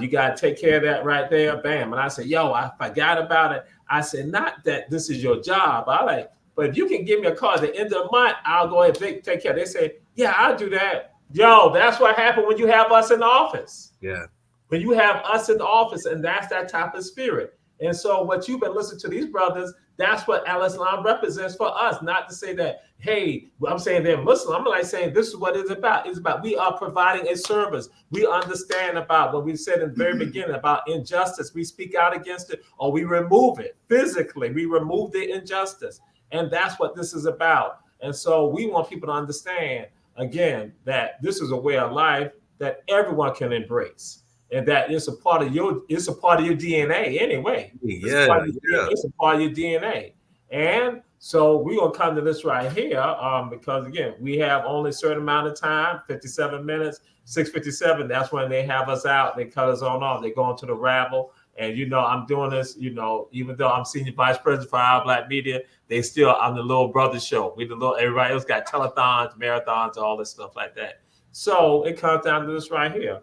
you got to take care of that right there. Bam. And I said, yo, I forgot about it. I said, not that this is your job. I like, but if you can give me a call at the end of the month, I'll go ahead and take care. They say, yeah, I'll do that. Yo, that's what happened when you have us in the office. Yeah. When you have us in the office, and that's that type of spirit. And so what you've been listening to these brothers, that's what Al-Islam represents for us. Not to say that, hey, I'm saying they're Muslim. I'm like saying this is what it's about. It's about we are providing a service. We understand about what we said in the very beginning about injustice. We speak out against it or we remove it physically. We remove the injustice. And that's what this is about. And so we want people to understand, again, that this is a way of life that everyone can embrace. And that it's a part of your DNA anyway. Yeah, it's a part of your DNA. And so we're gonna come to this right here, because again, we have only a certain amount of time, 57 minutes, 6:57. That's when they have us out, they cut us on off, they go into the rabble. And I'm doing this, even though I'm senior vice president for Our Black Media, they still on the little brother show. Everybody else got telethons, marathons, all this stuff like that. So it comes down to this right here.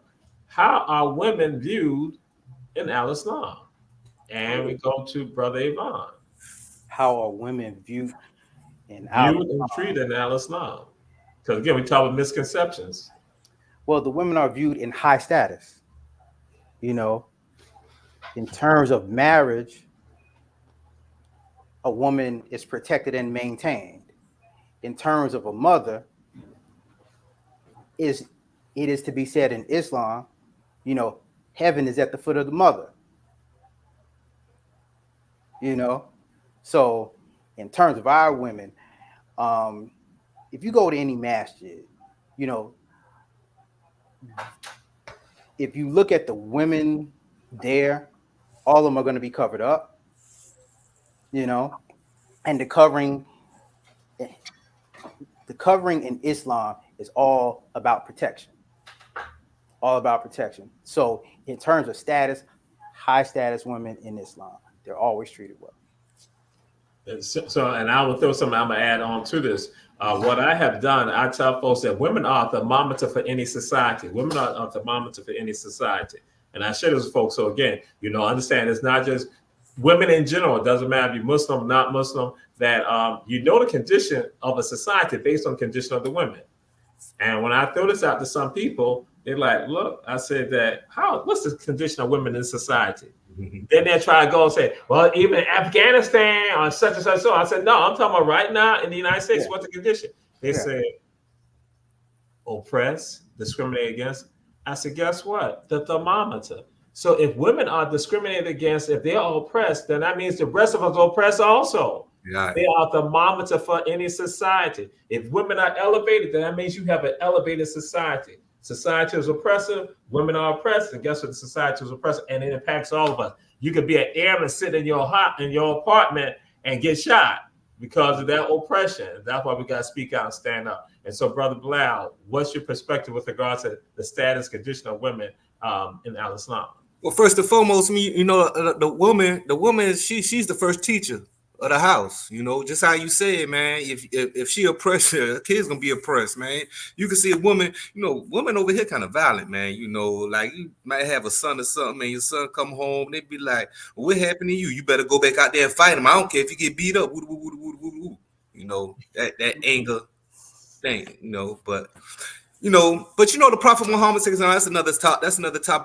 How are women viewed in Al-Islam? And we go to Brother Yvonne. How are women viewed in Viewed and treated in Al-Islam? Because again, we talk about misconceptions. Well, the women are viewed in high status. In terms of marriage, a woman is protected and maintained. In terms of a mother, it is to be said in Islam, heaven is at the foot of the mother. So in terms of our women, if you go to any masjid, if you look at the women there, all of them are going to be covered up, and the covering in Islam is all about protection. So in terms of status, high status women in Islam, they're always treated well. And I will throw something I'm going to add on to this. What I have done, I tell folks that women are a thermometer for any society. Women are a thermometer for any society. And I share this with folks. So again, understand it's not just women in general. It doesn't matter if you're Muslim, not Muslim, that the condition of a society based on the condition of the women. And when I throw this out to some people, they're like, look, I said what's the condition of women in society? Then they try to go and say, well, even Afghanistan or such and such. So I said, no, I'm talking about right now in the United States. Yeah. What's the condition? They say oppress, discriminate against. I said, guess what? The thermometer. So if women are discriminated against, if they are oppressed, then that means the rest of us are oppressed also. Yeah. They are a thermometer for any society. If women are elevated, then that means you have an elevated society. Society is oppressive, women are oppressed, and guess what? The society is oppressive, and it impacts all of us. You could be an airman sitting in your apartment and get shot because of that oppression. That's why we got to speak out and stand up. And so, Brother Bilal, what's your perspective with regards to the status condition of women in Al-Islam? Well, first and foremost, the woman, she's the first teacher of the house, just how you said, man. If she oppressed, her kids gonna be oppressed, man. You can see a woman, women over here kind of violent, man. Like you might have a son or something, and your son come home, they be like, well, what happened to you? You better go back out there and fight him. I don't care if you get beat up. That anger thing, but the Prophet Muhammad says, that's another top.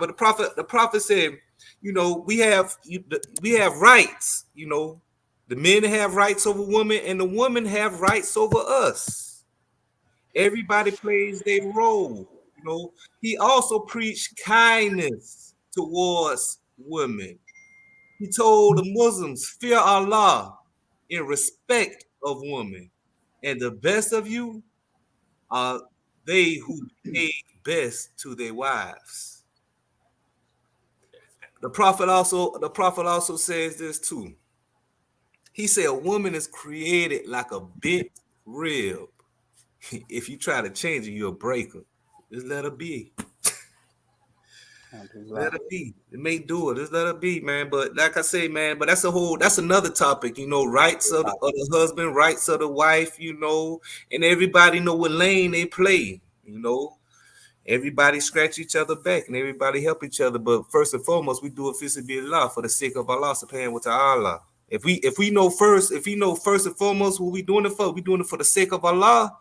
But the prophet said, we have rights, The men have rights over women, and the women have rights over us. Everybody plays their role. He also preached kindness towards women. He told the Muslims, fear Allah in respect of women. And the best of you are they who behave best to their wives. The prophet also says this too. He said a woman is created like a bent rib. If you try to change it, you'll break her. Just let her be. Let it be. It may do it. Just let it be, man. But like I say, man, but that's another topic, rights of the husband, rights of the wife, and everybody know what lane they play, Everybody scratch each other back and everybody help each other. But first and foremost, we do it fisabilillah, for the sake of Allah subhanahu wa ta'ala. If we know first and foremost what we doing it for, we doing it for the sake of Allah,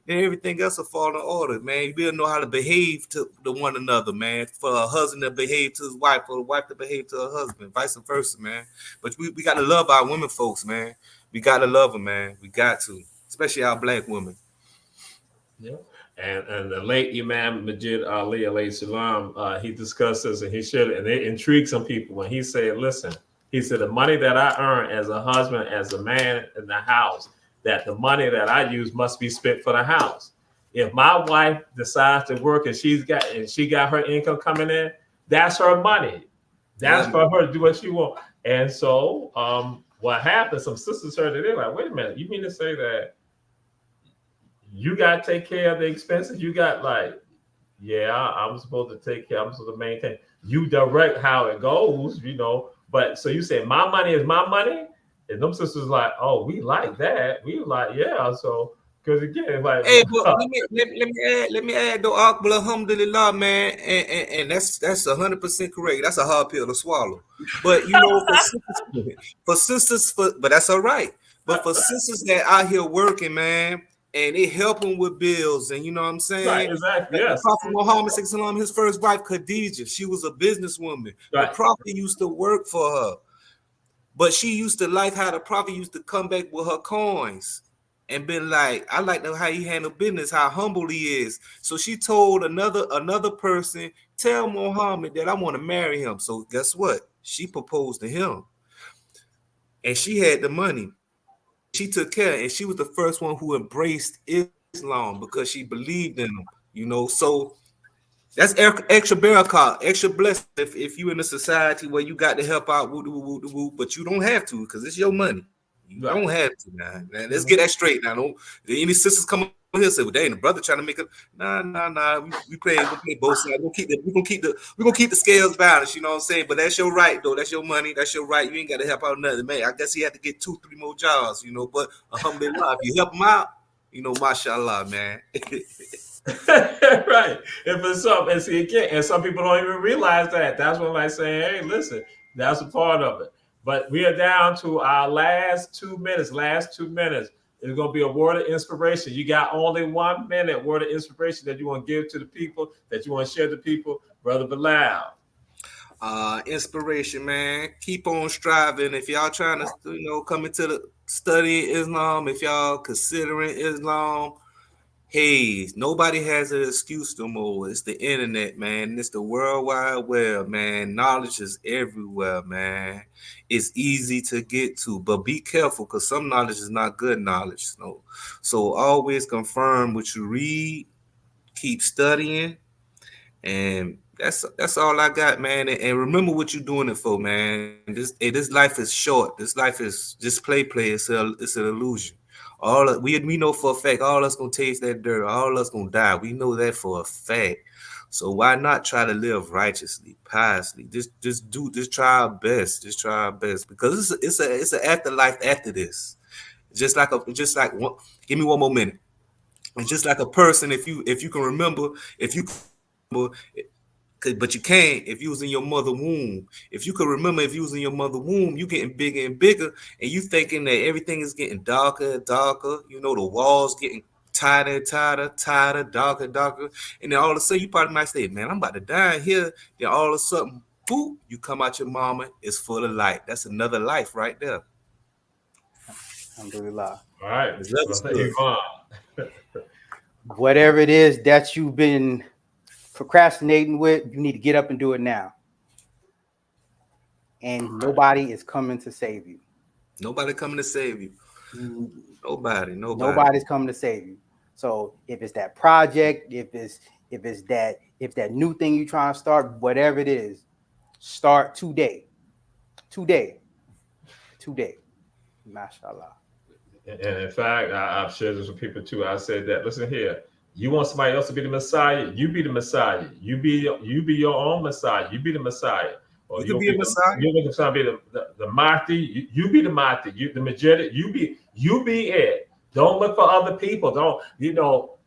then everything else will fall in order, man. We'll know how to behave to one another, man. For a husband to behave to his wife, for a wife to behave to her husband, vice versa, man. But we got to love our women folks, man. We got to love them, man. We got to, especially our black women. Yeah. And the late Imam Majid Ali alayhi salam, he discussed this and he shared it, and it intrigued some people when he said, listen, he said, the money that I earn as a husband, as a man in the house, that the money that I use must be spent for the house. If my wife decides to work and she got her income coming in, that's her money. That's for her to do what she wants. And so what happened, some sisters heard it, they're like, wait a minute, you mean to say that you got to take care of the expenses? You got I'm supposed to take care, I'm supposed to maintain. You direct how it goes, But so you say my money is my money? And them sisters like, oh, we like that. We like, yeah. So, because again, like, hey, but let me add though, Akbar, alhamdulillah, man, and that's 100% correct. That's a hard pill to swallow. But for sisters, but that's all right. But for sisters that out here working, man, and they helping with bills, and you know what I'm saying? Right, exactly. Yes. The Prophet Muhammad, his first wife, Khadijah, she was a businesswoman. Right. The Prophet used to work for her. But she used to like how the Prophet used to come back with her coins and been like, I like how he handle business, how humble he is. So she told another person, tell Muhammad that I want to marry him. So guess what? She proposed to him. And she had the money. She took care, and she was the first one who embraced Islam because she believed in him, So that's extra barakah, extra blessing if you in a society where you got to help out, but you don't have to because it's your money. You don't have to, man. Let's get that straight now. Don't any sisters come up here and say, well, dang, the brother trying to make it. Nah. We play both sides. We're gonna keep the scales balanced, you know what I'm saying? But that's your right, though. That's your money. That's your right. You ain't got to help out another man. I guess he had to get 2-3 more jobs, But alhamdulillah, if you help him out, mashallah, man. Right. If it's something, and see again, and some people don't even realize that. That's when I say, hey, listen, that's a part of it. But we are down to our last 2 minutes. It's going to be a word of inspiration. You got only 1 minute word of inspiration that you want to give to the people, that you want to share to people, Brother Bilal. Inspiration, man. Keep on striving. If y'all trying to, come into the study Islam, if y'all considering Islam, hey, nobody has an excuse no more. It's the internet, man. It's the World Wide Web, man. Knowledge is everywhere, man. It's easy to get to, but be careful because some knowledge is not good knowledge. So always confirm what you read. Keep studying, and that's all I got, man. And remember what you're doing it for, man. This life is short. This life is just play. It's an illusion. We know for a fact all us gonna taste that dirt, all us gonna die. We know that for a fact. So why not try to live righteously, piously? Just try our best. Just try our best because it's an afterlife after this. Just like one. Give me 1 more minute. It's just like a person. If you can remember, but you can't if you was in your mother womb. If you could remember if you was in your mother womb, you getting bigger and bigger, and you thinking that everything is getting darker and darker. The walls getting tighter and tighter, darker and darker. And then all of a sudden, you probably might say, man, I'm about to die here. Then all of a sudden, boop, you come out your mama, it's full of light. That's another life right there. Alhamdulillah. All right. Whatever it is that you've been procrastinating with, you need to get up and do it now. And nobody is coming to save you. Nobody coming to save you. Nobody. Nobody's coming to save you. So if it's that project, if that new thing you're trying to start, whatever it is, start today. Mashallah. And in fact, I've shared this with people too. I said that, listen here, You want somebody else to be the Messiah? You be the Messiah. You be your own Messiah. You be the Messiah. Or You can be a Messiah. You're looking to be the Mahdi. You be the Mahdi. You the Majid. You be it. Don't look for other people. Don't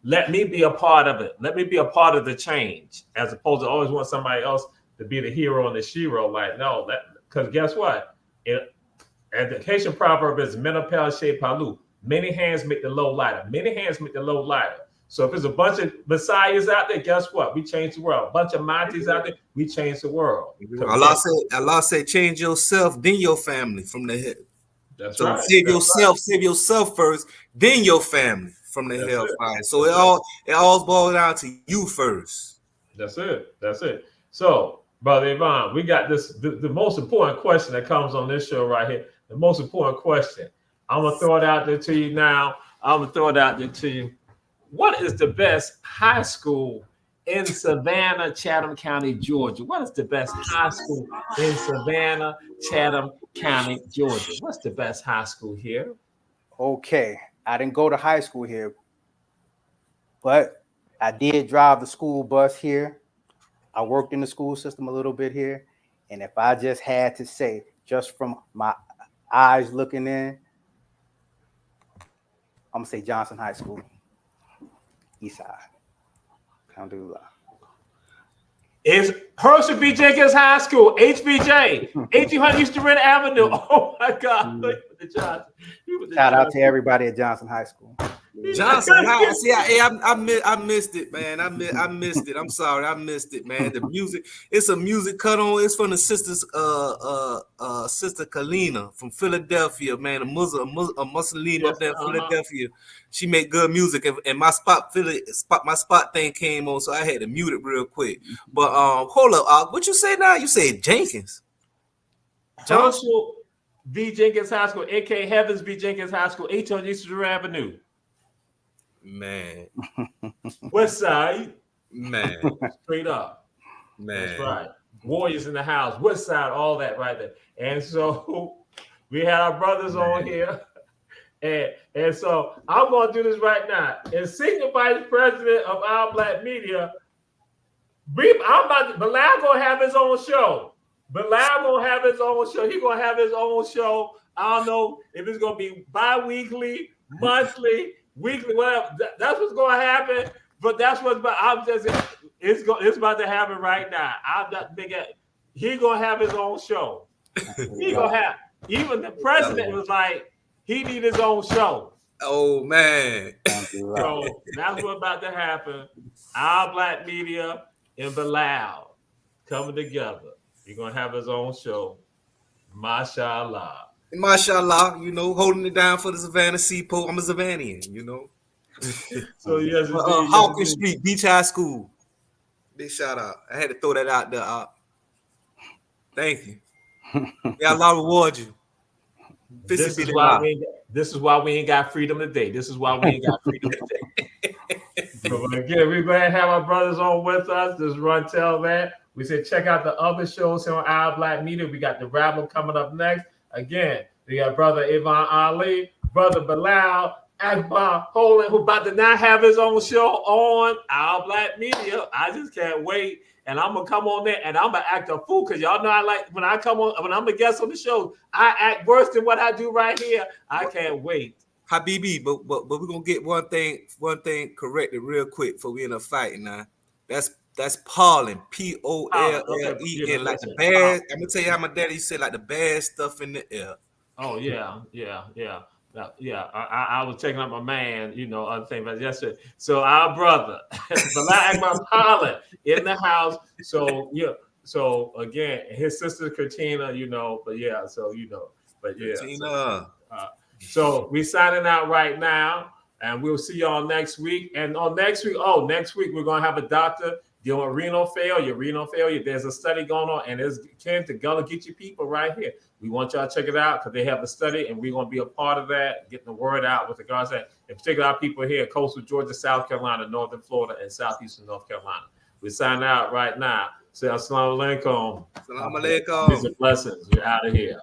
let me be a part of it. Let me be a part of the change, as opposed to always want somebody else to be the hero and the shero. Like, no, because guess what? And the Haitian proverb is "Menapel she palu." Many hands make the load lighter. Many hands make the load lighter. So if there's a bunch of messiahs out there, guess what? We change the world. A bunch of Mahdi's out there, we change the world. Allah said, change yourself, then your family from the head. That's so right. Save yourself first, then your family from the hellfire. So it all boils down to you first. That's it. So, Brother Yvonne, we got the most important question that comes on this show right here. The most important question. I'm gonna throw it out there to you now. What is the best high school in Savannah, Chatham County, Georgia? What is the best high school in Savannah, Chatham County, Georgia? What's the best high school here? Okay, I didn't go to high school here, but I did drive the school bus here. I worked in the school system a little bit here. And if I just had to say, just from my eyes looking in, I'm gonna say Johnson High School, East Side. Alhamdulillah. Is Herschel B. Jenkins High School, HBJ, 1800 Eastern Rent Avenue. Oh my God! Shout out to everybody at Johnson High School. Johnson High. See, I missed it, man. I missed it. I'm sorry, I missed it, man. The music, it's a music cut on. It's from the sisters, Sister Kalina from Philadelphia, man. A Muslim up there in Philadelphia. She make good music, and my spot thing came on, so I had to mute it real quick. But hold up, what you say now? You said Jenkins. Herschel B. Jenkins High School, aka Heavens B. Jenkins High School, 800 Eastern Avenue. Man. West Side. Man. Straight up. Man. That's right. Warriors in the house. West Side, all that right there. And so we had our brothers on here. And so I'm going to do this right now. As Senior Vice President of Our Black Media, Bilal going to have his own show. Bilal going to have his own show. He's going to have his own show. I don't know if it's going to be bi-weekly, monthly, weekly, whatever. That's what's going to happen. But that's what's about. It's about to happen right now. He's going to have his own show. He going to have. Even the president was like, he need his own show. Oh man. So that's what's about to happen. Our Black Media and Bilal coming together. He's going to have his own show. Mashallah. Mashallah, holding it down for the Savannah Seaport. I'm a Savannian, So yes, Hawkins Street, Beach High School. Big shout out. I had to throw that out there. Thank you. Yeah, Allah reward you. This is why we ain't got freedom today. But again, we're going to have our brothers on with us. Just run, tell that. We said check out the other shows here on Our Black Media. We got the Rabble coming up next. Again, we got Brother Yvonne Ali, Brother Bilal Akbar Holland, who about to now have his own show on Our Black Media. I just can't wait. And I'm gonna come on there and I'm gonna act a fool because y'all know I like when I'm a guest on the show, I act worse than what I do right here. I can't wait. Habibi, but we're gonna get one thing corrected real quick before we end up fighting now. That's Pollin, Pollen, like the bad. I'm gonna tell you how my daddy said, like the bad stuff in the air. Oh yeah. I was checking out my man, other thing about yesterday. So our brother, Bilal Akbar Pollin in the house. So yeah. So again, his sister Katina, Katina. So we signing out right now, and we'll see y'all next week. And on next week we're gonna have a doctor dealing with renal failure. There's a study going on, and it's gonna get you people right here. We want y'all to check it out because they have a study, and we're gonna be a part of that, getting the word out with regards to that. In particular, our people here, coastal Georgia, South Carolina, northern Florida, and southeastern North Carolina. We sign out right now. Say assalamu alaikum. Assalamu alaikum. Peace and blessings. You're out of here.